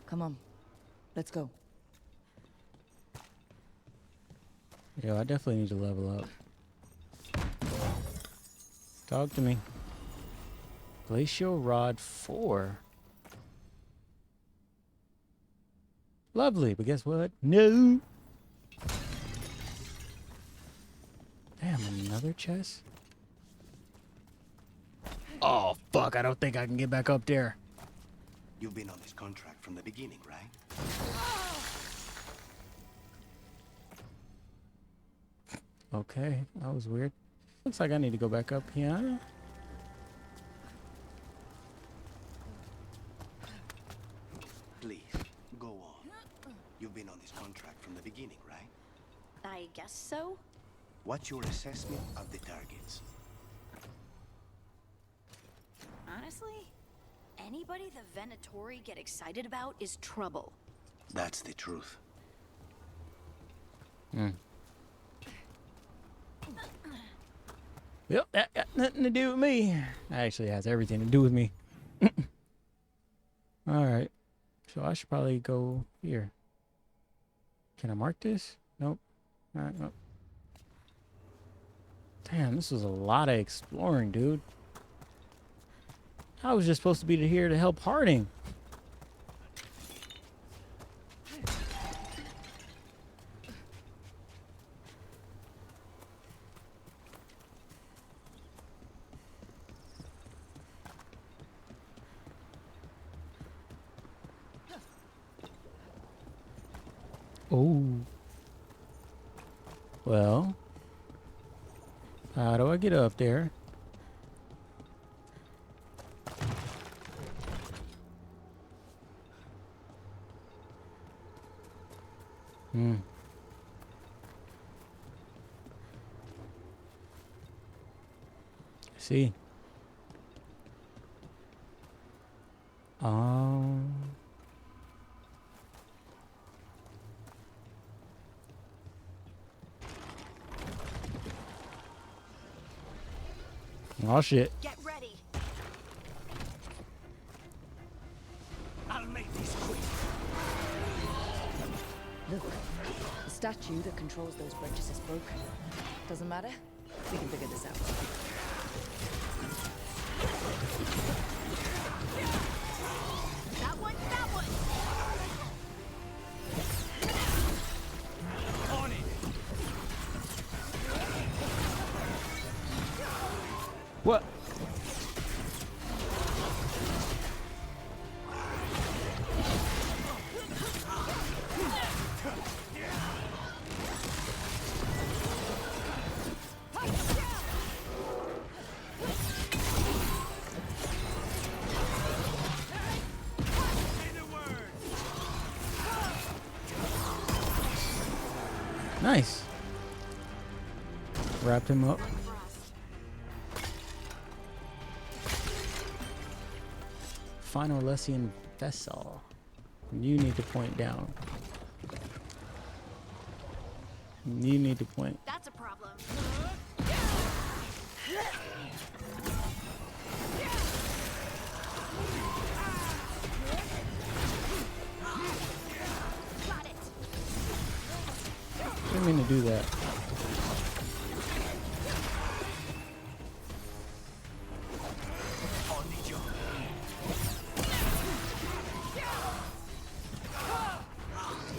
Come on. Let's go. Yo, I definitely need to level up. Talk to me. Glacial Rod 4. Lovely, but guess what? No! Damn, another chest? Oh, fuck, I don't think I can get back up there. You've been on this contract from the beginning, right? Okay, that was weird. Looks like I need to go back up here. Please, go on. You've been on this contract from the beginning, right? I guess so. What's your assessment of the targets? Honestly, anybody the Venatori get excited about is trouble. That's the truth. Yep, that got nothing to do with me. Actually, it has everything to do with me. Alright. So I should probably go here. Can I mark this? Nope. Alright, nope. Damn, this was a lot of exploring, dude. I was just supposed to be here to help Harding. Oh. Well. How do I get up there? See. Oh shit. Get ready. I'll make this quick. Look, the statue that controls those bridges is broken. Doesn't matter. We can figure this out. That one, that one. On it. What? Nice. Wrapped him up. Final Lessian vessel. You need to point down. You need to point. That's a problem. Got it. Didn't mean to do that.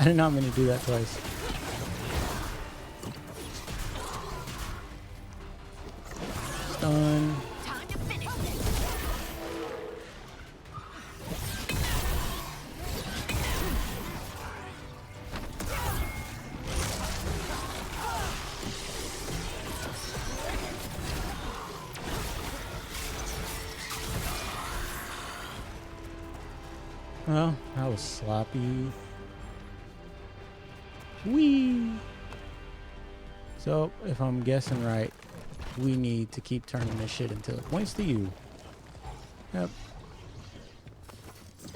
I did not mean to do that twice. Stun. Time to finish this. Well, that was sloppy. Whee! So, if I'm guessing right, we need to keep turning this shit until it points to you. Yep.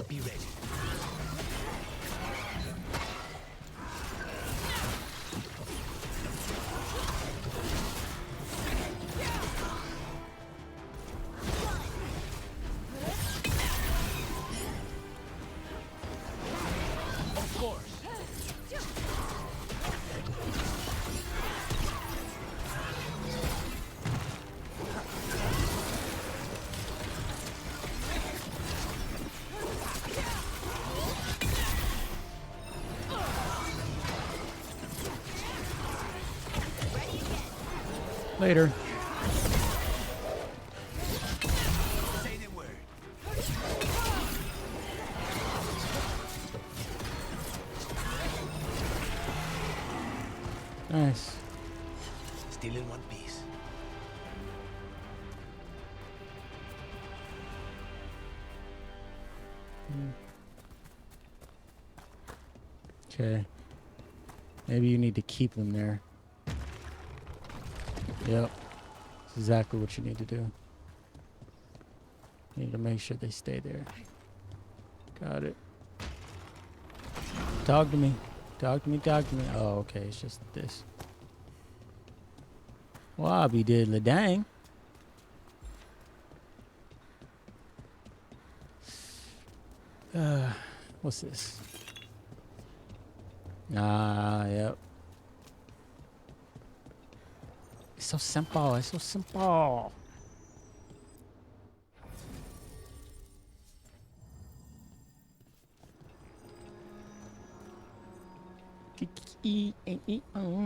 Be ready. Later. Say the word. Nice. Still in one piece. Okay. Maybe you need to keep them there. Yep. That's exactly what you need to do. You need to make sure they stay there. Got it. Talk to me. Talk to me, talk to me. Oh, okay. It's just this. Wobby diddly dang. What's this? Ah, yep. It's so simple. It's so simple.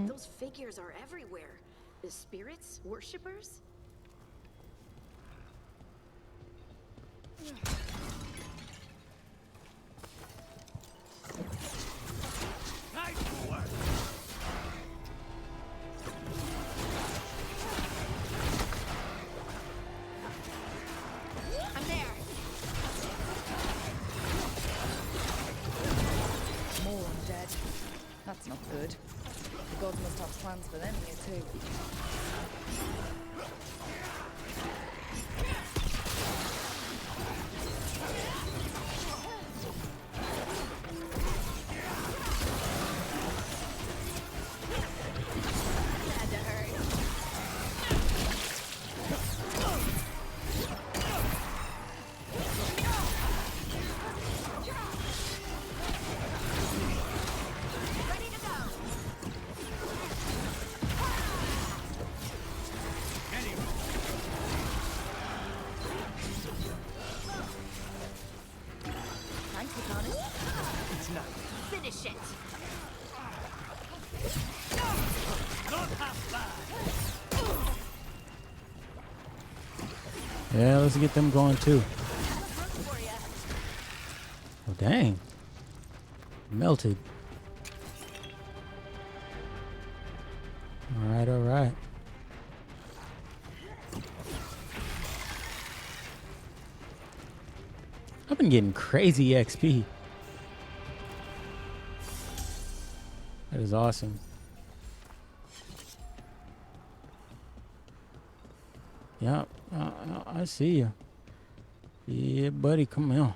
Those figures are everywhere. The spirits, worshippers. I'm there. More undead. That's not good. The gods must have plans for them here too. Had to hurt. Ready to go. Thanks, Lucanus. It's not. Finish it. Yeah, let's get them going too. For ya. Oh, dang. Melted. All right, all right. I've been getting crazy XP. That is awesome. Yeah, I see you. Yeah, buddy, come on.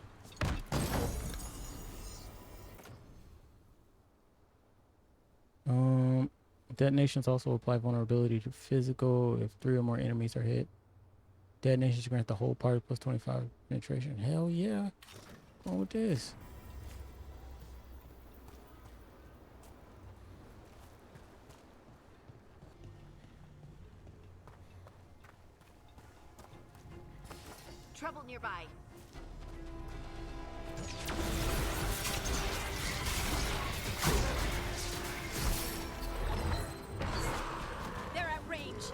Detonations also apply vulnerability to physical if 3 or more enemies are hit. Detonations grant the whole party plus 25 penetration. Hell yeah. What's wrong with this? Trouble nearby. They're at range.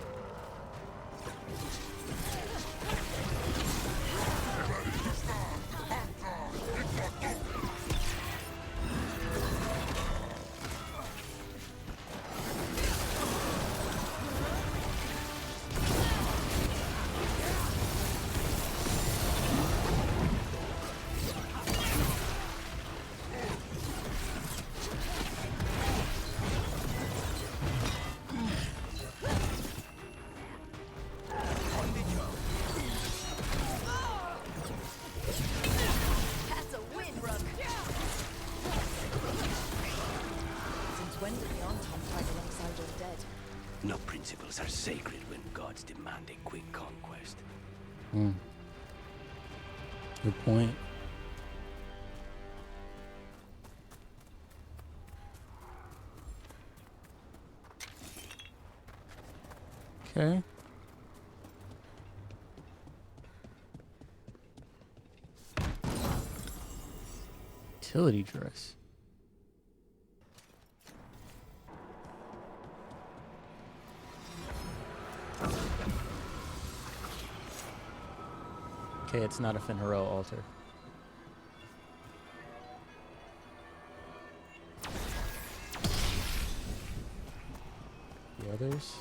That's a win, Rook. Since when did the Anton fight alongside your dead? No principles are sacred when gods demand a quick conquest. Good point. Okay. Utility dress. okay, it's not a Fenrir altar. The others.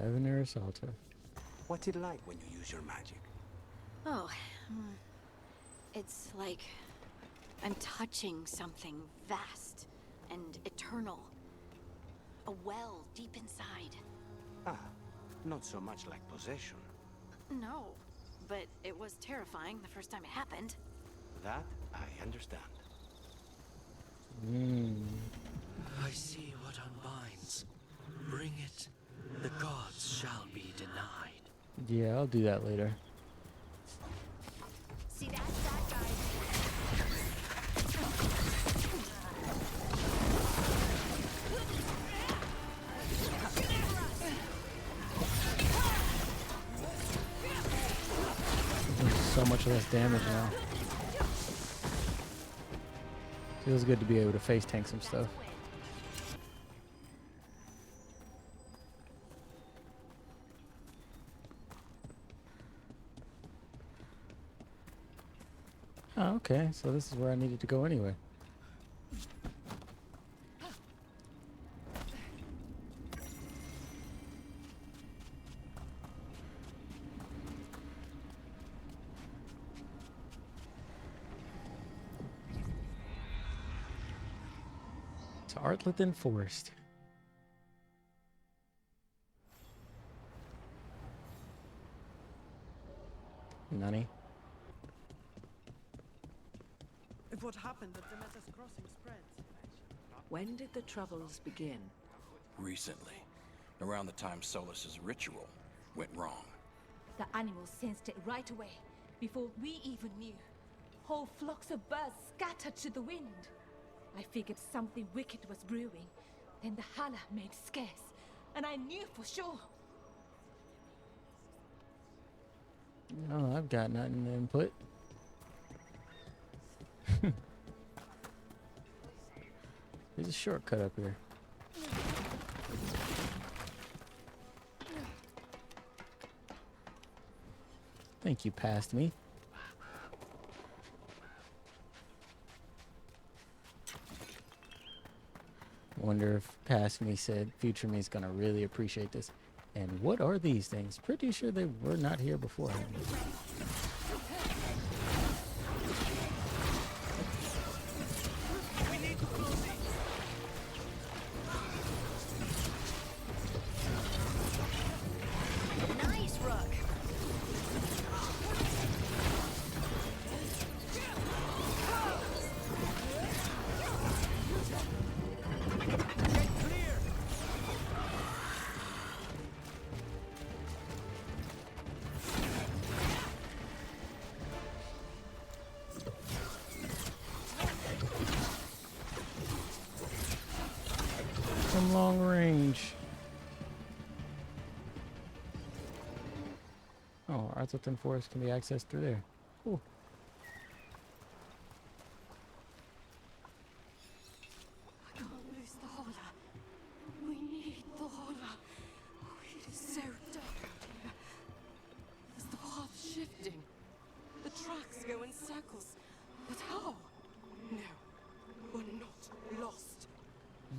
Venatori's altar. What's it like when you use your magic? Oh, it's like I'm touching something vast and eternal. A well deep inside. Ah, not so much like possession. No, but it was terrifying the first time it happened. That I understand. I see what unbinds. Bring it. The gods shall be denied. Yeah, I'll do that later. See that guy? There's so much less damage now. Feels good to be able to face tank some stuff. Oh, okay, so this is where I needed to go anyway. To Artlethen Forest. Nani? If what happened at dmsf Crossing spreads. When did the troubles begin? Recently, around the time Solas's ritual went wrong. The animals sensed it right away, before we even knew. Whole flocks of birds scattered to the wind. I figured something wicked was brewing. Then the holla made scarce, and I knew for sure. No, I've got nothing to input. There's a shortcut up here. Think you passed me. Wonder if past me said future me is gonna really appreciate this. And what are these things? Pretty sure they were not here beforehand. Nice, Rook. From long range. Oh, Artlethen Forest can be accessed through there. Cool. I can't lose the holla. We need the holla. It is so dark out here. Is the path shifting? The tracks go in circles. But how? No, we're not lost.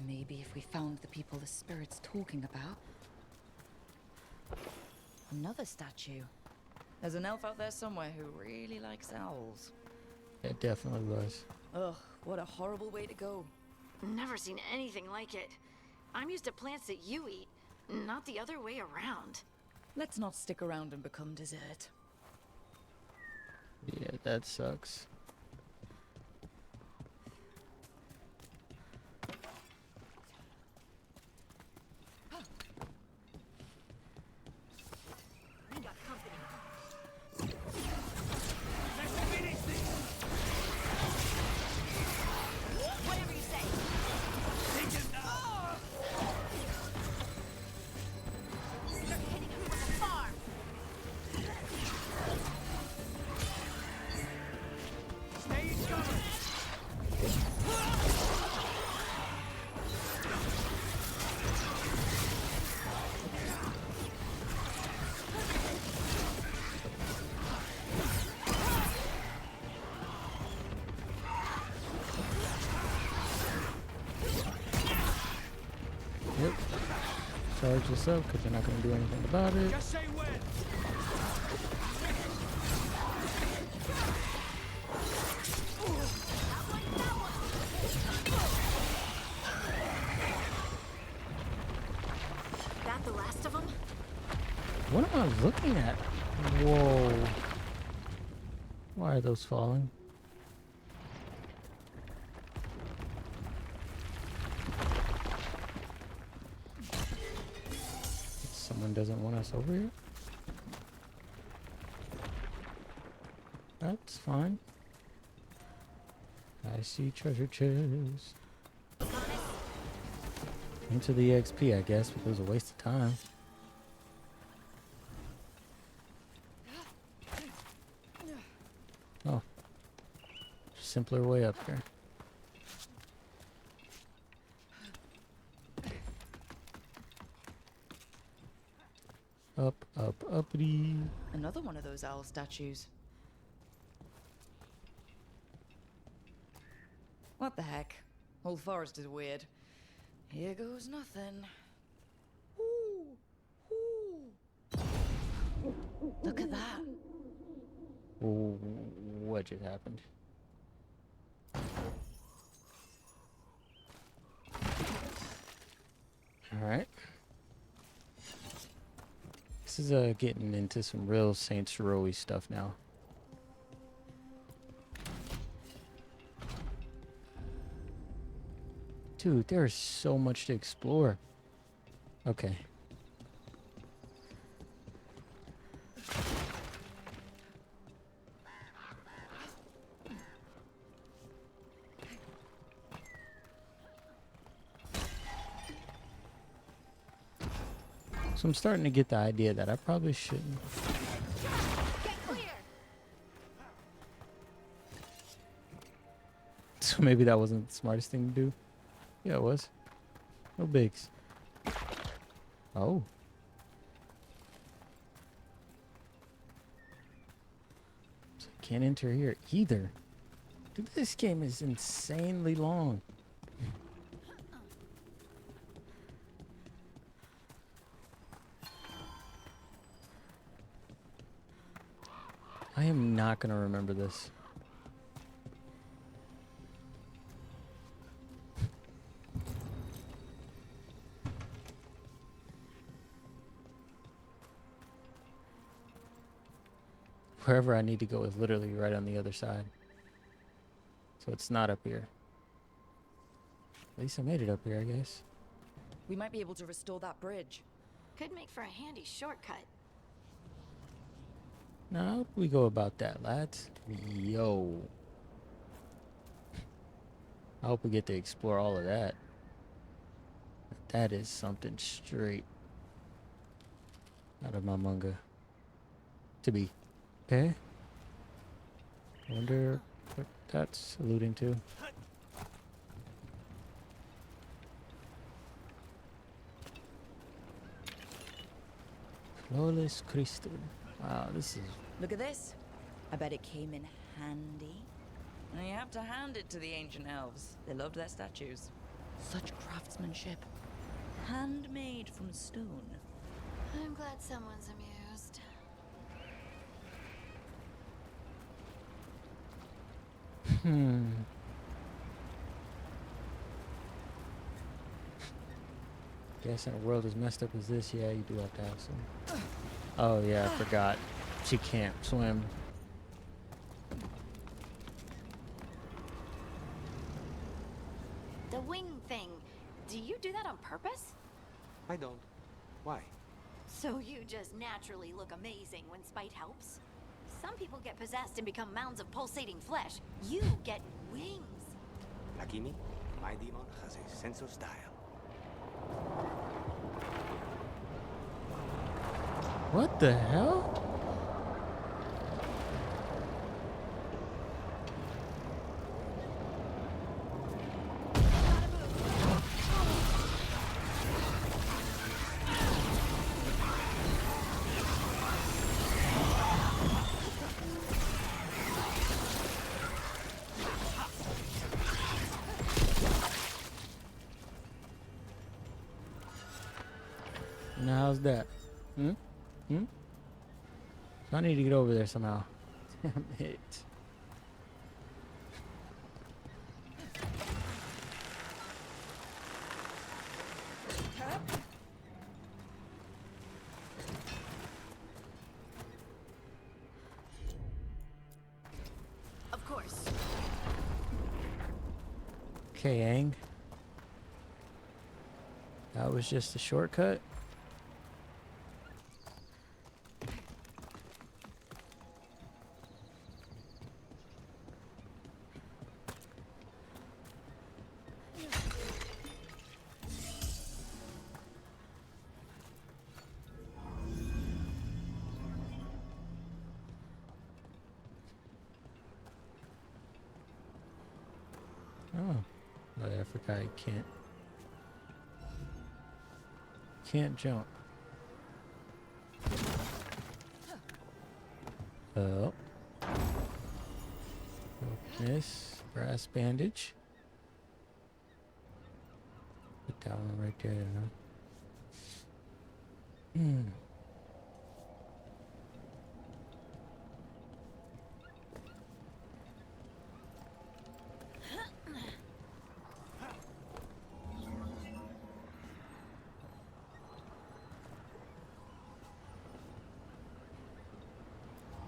Maybe if we found the people the spirit's talking about. Another statue. There's an elf out there somewhere who really likes owls. It definitely was. Ugh, what a horrible way to go. Never seen anything like it. I'm used to plants that you eat, not the other way around. Let's not stick around and become dessert. Yeah, that sucks. Whatever you say. Start hitting him with a farm. charge this up because you're not going to do anything about it. Just say when. That the last of them? What am I looking at? Whoa. Why are those falling? Someone doesn't want us over here? That's fine. I see treasure chest. Into the XP, I guess, but it was a waste of time. Oh. Simpler way up here. Up, up, uppity. Another one of those owl statues. What the heck? Whole forest is weird. Here goes nothing. Ooh, ooh. Look at that. Ooh, what just happened? Alright. This is getting into some real Saints Row-y stuff now. Dude, there's so much to explore. Okay. So I'm starting to get the idea that I probably shouldn't. Get clear! So maybe that wasn't the smartest thing to do. Yeah, it was. No bigs. Oh. So I can't enter here either. Dude, this game is insanely long. I am not gonna remember this. Wherever I need to go is literally right on the other side. So it's not up here. At least I made it up here, I guess. We might be able to restore that bridge. Could make for a handy shortcut. Now, how do we go about that, lads? Yo. I hope we get to explore all of that. That is something straight out of my manga. To be. Okay. Wonder what that's alluding to. Flawless crystal. Wow, this is... Look at this. I bet it came in handy. And you have to hand it to the ancient elves. They loved their statues. Such craftsmanship. Handmade from stone. I'm glad someone's amused. Guess in a world as messed up as this, yeah, you do have to have some. Oh yeah, I forgot. She can't swim. The wing thing. Do you do that on purpose? I don't. Why? So you just naturally look amazing when spite helps? Some people get possessed and become mounds of pulsating flesh. You get wings. Lucky me, my demon has a sense of style. What the hell? Now how's that? Hmm? Hmm? So I need to get over there somehow. Damn it. Of course. Okay, Aang. That was just a shortcut. Oh, I forgot I can't jump. Oh. This brass bandage. Put that one right there. Huh? Hmm.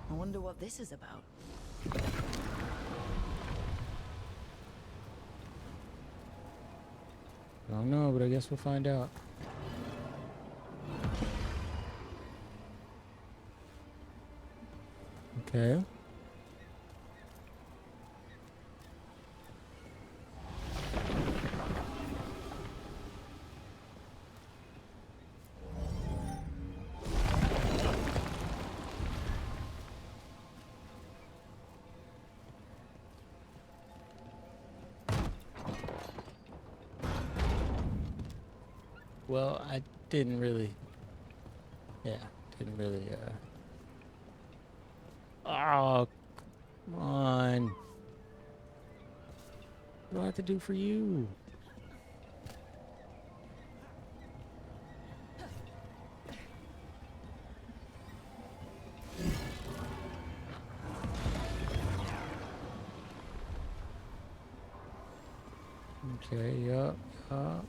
I wonder what this is about. I don't know, but I guess we'll find out. Okay. Well, I didn't really. Yeah, didn't really. Oh, come on. What do I have to do for you? Okay, yup, yup.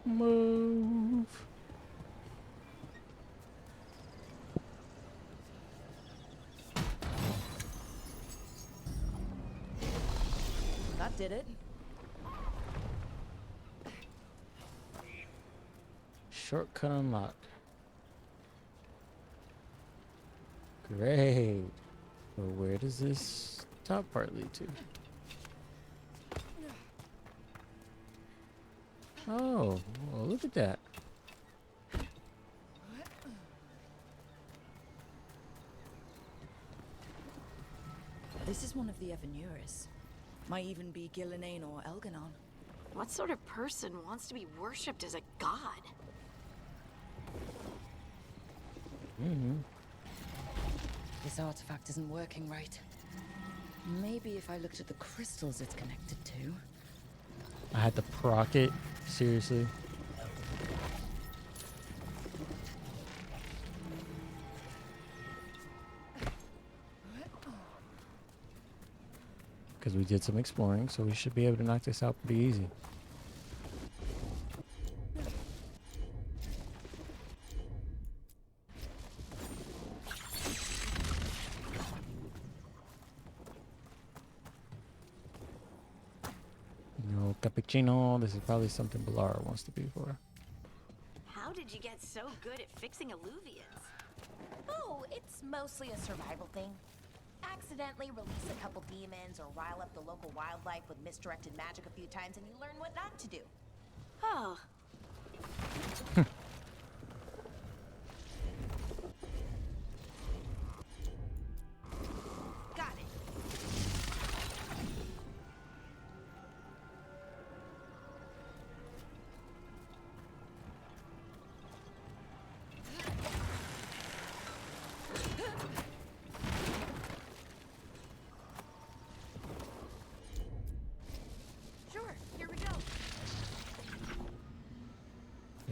Move. That did it. Shortcut unlocked. Great. Well, where does this top part lead to? Oh, well, look at that. This is one of the Evanuris. Might even be Gillenane or Elganon. What sort of person wants to be worshipped as a god? Mm-hmm. This artifact isn't working right. Maybe if I looked at the crystals it's connected to. I had to proc it. Seriously. Because we did some exploring, so we should be able to knock this out pretty easy. No cappuccino. This is probably something Balara wants to be for. How did you get so good at fixing alluvians? Oh, it's mostly a survival thing. Accidentally release a couple demons or rile up the local wildlife with misdirected magic a few times and you learn what not to do. Oh. Got it.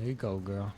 There you go, girl.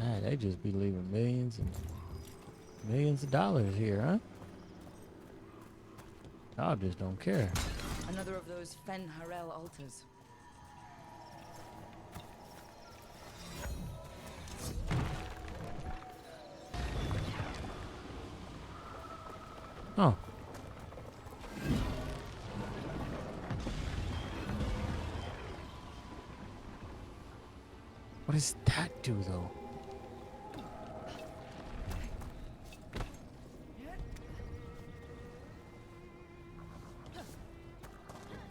Ah, they just be leaving millions and millions of dollars here, huh? Y'all just don't care. Another of those Fen Harel altars. Oh. What does that do, though?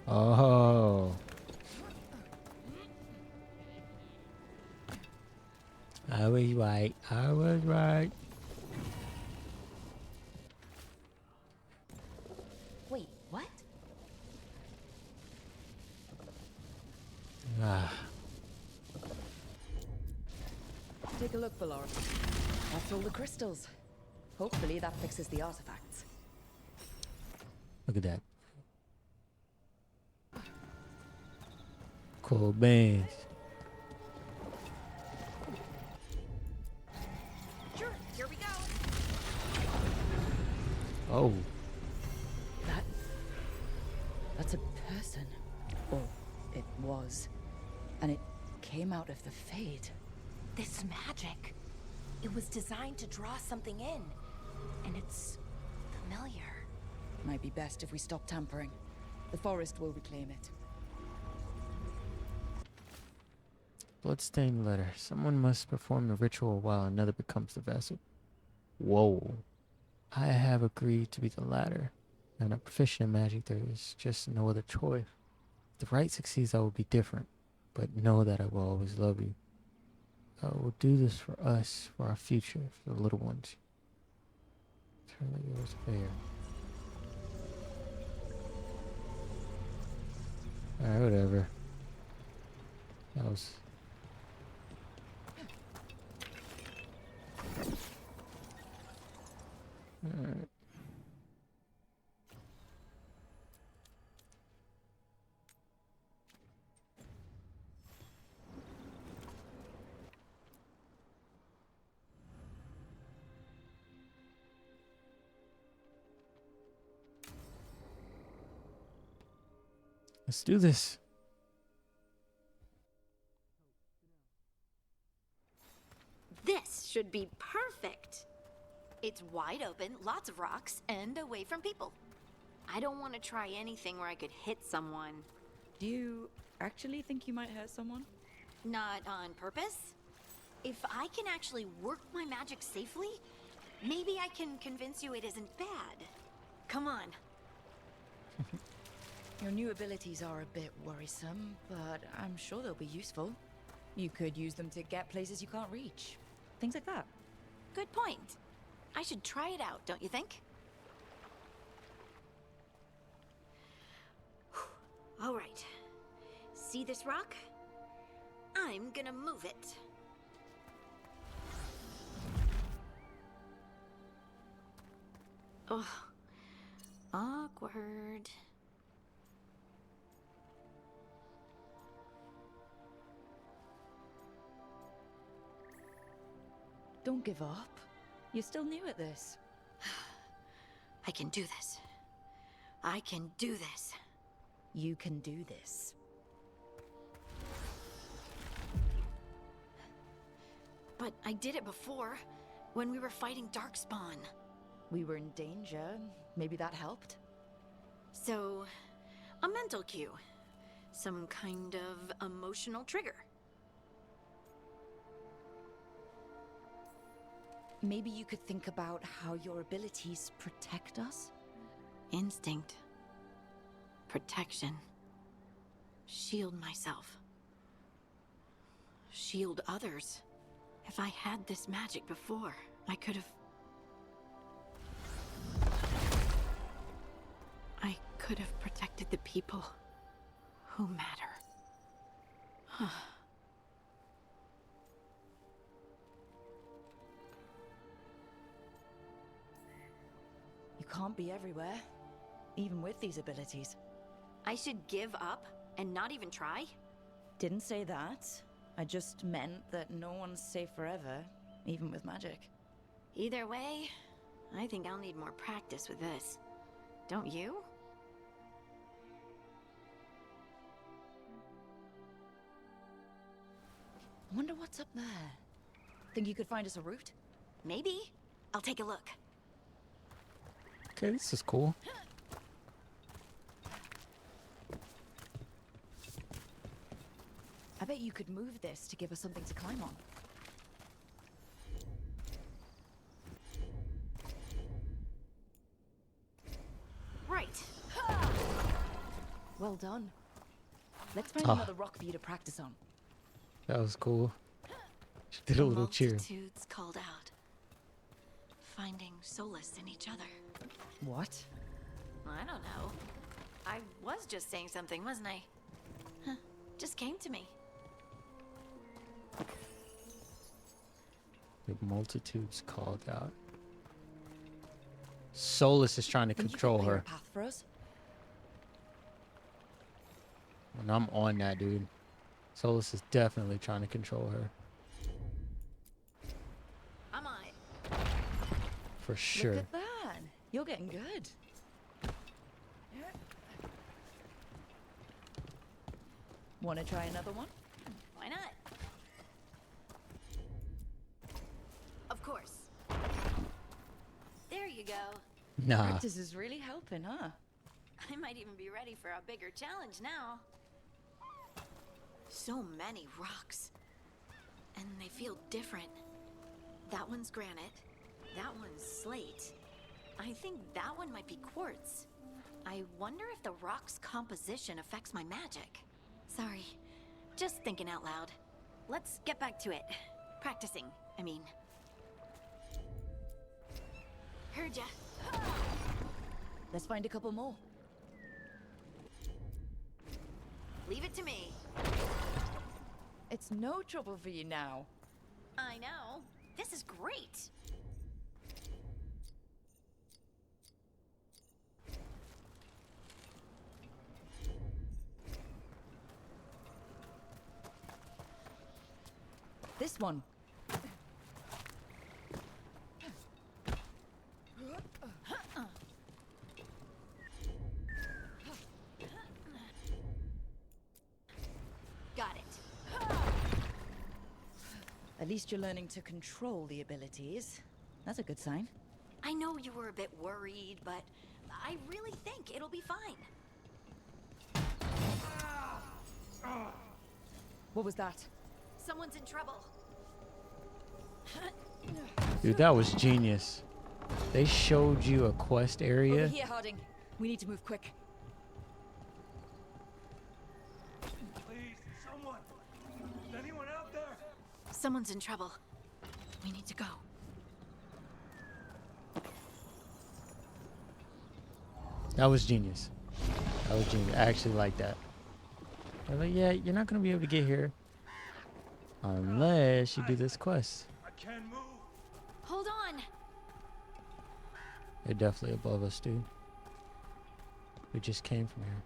Oh. I was right. I was right. Wait, what? Ah. Take a look, Valor. That's all the crystals. Hopefully that fixes the artifacts. Look at that. Cool beans. Sure, here we go. Oh. That's a person. Or it was. And it came out of the Fade. This magic. It was designed to draw something in. And it's familiar. Might be best if we stop tampering. The forest will reclaim it. Bloodstained letter. Someone must perform the ritual while another becomes the vessel. Whoa. I have agreed to be the latter. I'm not proficient in magic. There is just no other choice. If the rite succeeds, I will be different. But know that I will always love you. I will do this for us, for our future, for the little ones. Turn like yours fair. Alright, whatever. That was... Alright. Let's do this. This should be perfect. It's wide open, lots of rocks, and away from people. I don't want to try anything where I could hit someone. Do you actually think you might hurt someone? Not on purpose. If I can actually work my magic safely, maybe I can convince you it isn't bad. Come on. Your new abilities are a bit worrisome, but I'm sure they'll be useful. You could use them to get places you can't reach. Things like that. Good point. I should try it out, don't you think? All right. See this rock? I'm gonna move it. Oh, awkward. Don't give up. You're still new at this. I can do this. I can do this. You can do this. But I did it before, when we were fighting Darkspawn. We were in danger. Maybe that helped. So, a mental cue. Some kind of emotional trigger. maybe you could think about how your abilities protect us? Instinct. Protection. Shield myself. Shield others. If I had this magic before, I could have... I could have protected the people who matter. You can't be everywhere, even with these abilities. I should give up and not even try? Didn't say that. I just meant that no one's safe forever, even with magic. Either way, I think I'll need more practice with this. Don't you? I wonder what's up there. Think you could find us a route? Maybe. I'll take a look. Okay, this is cool. I bet you could move this to give us something to climb on. Right. Well done. Let's find Ah. another rock for you to practice on. That was cool. She did a little cheer. Multitudes called out, finding solace in each other. What? I don't know. I was just saying something, wasn't I? Huh. Just came to me. The multitudes called out. Solas is trying to Think you could control clear her. a path for us? And I'm on that, dude. Solas is definitely trying to control her. I'm on it. For sure. Look at that. You're getting good. Want to try another one? Why not? Of course. There you go. Nah. Practice is really helping, huh? I might even be ready for a bigger challenge now. So many rocks. And they feel different. That one's granite. That one's slate. I think that one might be quartz. I wonder if the rock's composition affects my magic. Sorry. Just thinking out loud. Let's get back to it. Practicing, I mean. Heard ya. Let's find a couple more. Leave it to me. It's no trouble for you now. I know. This is great. This one. Got it. At least you're learning to control the abilities. That's a good sign. I know you were a bit worried, but I really think it'll be fine. What was that? Someone's in trouble. Dude, that was genius. They showed you a quest area. Over here, Harding. We need to move quick. Please, someone! Is anyone out there? Someone's in trouble. We need to go. That was genius. That was genius. I actually like that. They're like, yeah, you're not gonna be able to get here unless you do this quest. I can't move. Hold on. They're definitely above us, dude. We just came from here.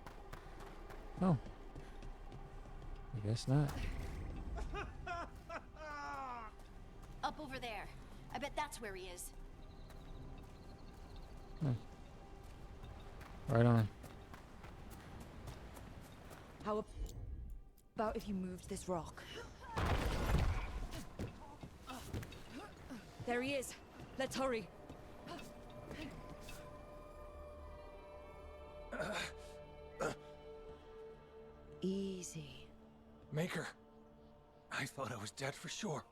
Oh. I guess not. Up over there. I bet that's where he is. Right on. How about if you moved this rock? There he is. Let's hurry. Easy. Maker, I thought I was dead for sure.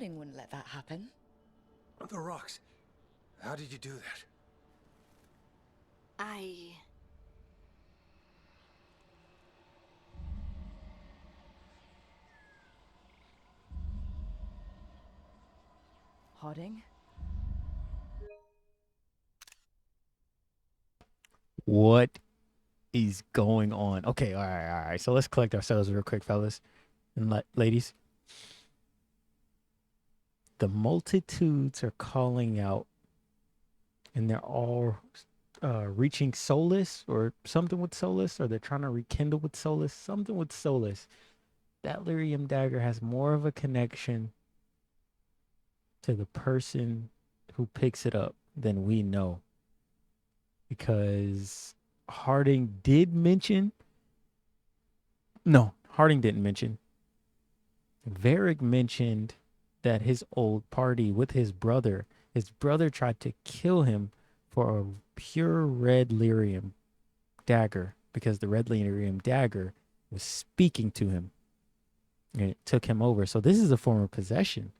Harding wouldn't let that happen. The rocks. How did you do that? Harding? What is going on? Okay, all right. So let's collect ourselves real quick, fellas and ladies. The multitudes are calling out, and they're all reaching Solas or something with Solas, or they're trying to rekindle with Solas, something with Solas. That lyrium dagger has more of a connection to the person who picks it up than we know. Because Harding didn't mention. Varric mentioned that his old party with his brother tried to kill him for a pure red lyrium dagger, because the red lyrium dagger was speaking to him and it took him over. So this is a form of possession.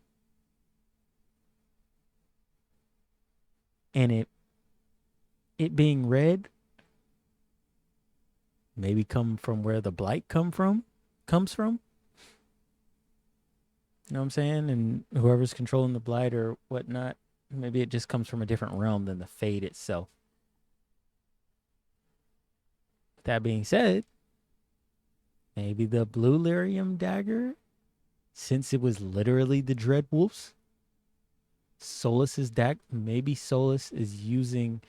And it being red maybe come from where the blight comes from. You know what I'm saying? And whoever's controlling the blight or whatnot, maybe it just comes from a different realm than the fade itself. That being said, maybe the blue lyrium dagger, since it was literally the Dread Wolves, Solas's dagger, maybe Solas is using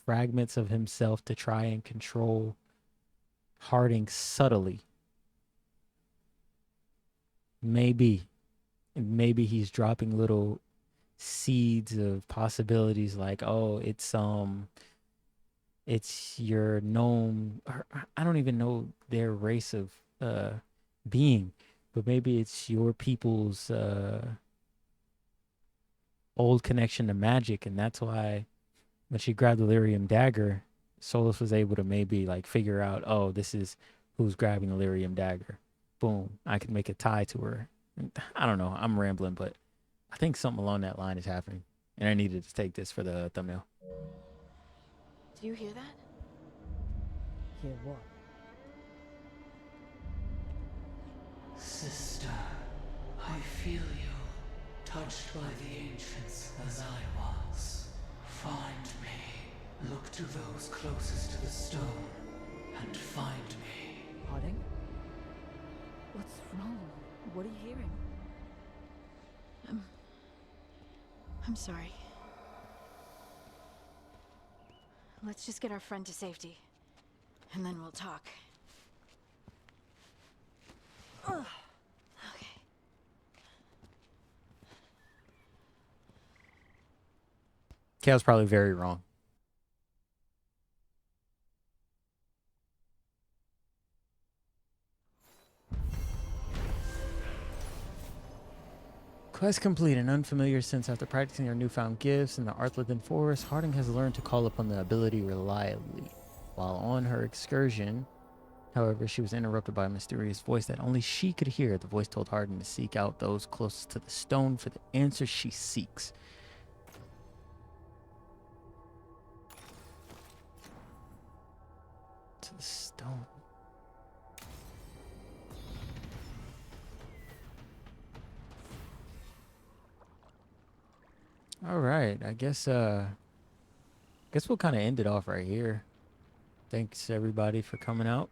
fragments of himself to try and control Harding subtly. Maybe he's dropping little seeds of possibilities, like, oh, it's your gnome, or I don't even know their race of being, but maybe it's your people's old connection to magic, and that's why when she grabbed the lyrium dagger, Solas was able to maybe like figure out, oh, this is who's grabbing the lyrium dagger. Boom, I can make a tie to her. I don't know, I'm rambling, but I think something along that line is happening, and I needed to take this for the thumbnail. Do you hear that? Hear what? Sister, I feel you, touched by the ancients as I was. Find me. Look to those closest to the stone, and find me. Harding? What's wrong? What are you hearing? I'm sorry. Let's just get our friend to safety, and then we'll talk. Okay. I was probably very wrong. Quest complete. An unfamiliar sense after practicing her newfound gifts in the Arthlethan Forest, Harding has learned to call upon the ability reliably. While on her excursion, however, she was interrupted by a mysterious voice that only she could hear. The voice told Harding to seek out those closest to the stone for the answer she seeks. To the stone. All right, I guess we'll kind of end it off right here. Thanks everybody for coming out.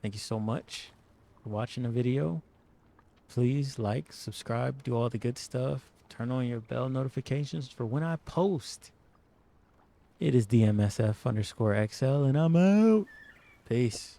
Thank you so much for watching the video. Please like, subscribe, do all the good stuff. Turn on your bell notifications for when I post. It is dmsf_XL, and I'm out. Peace.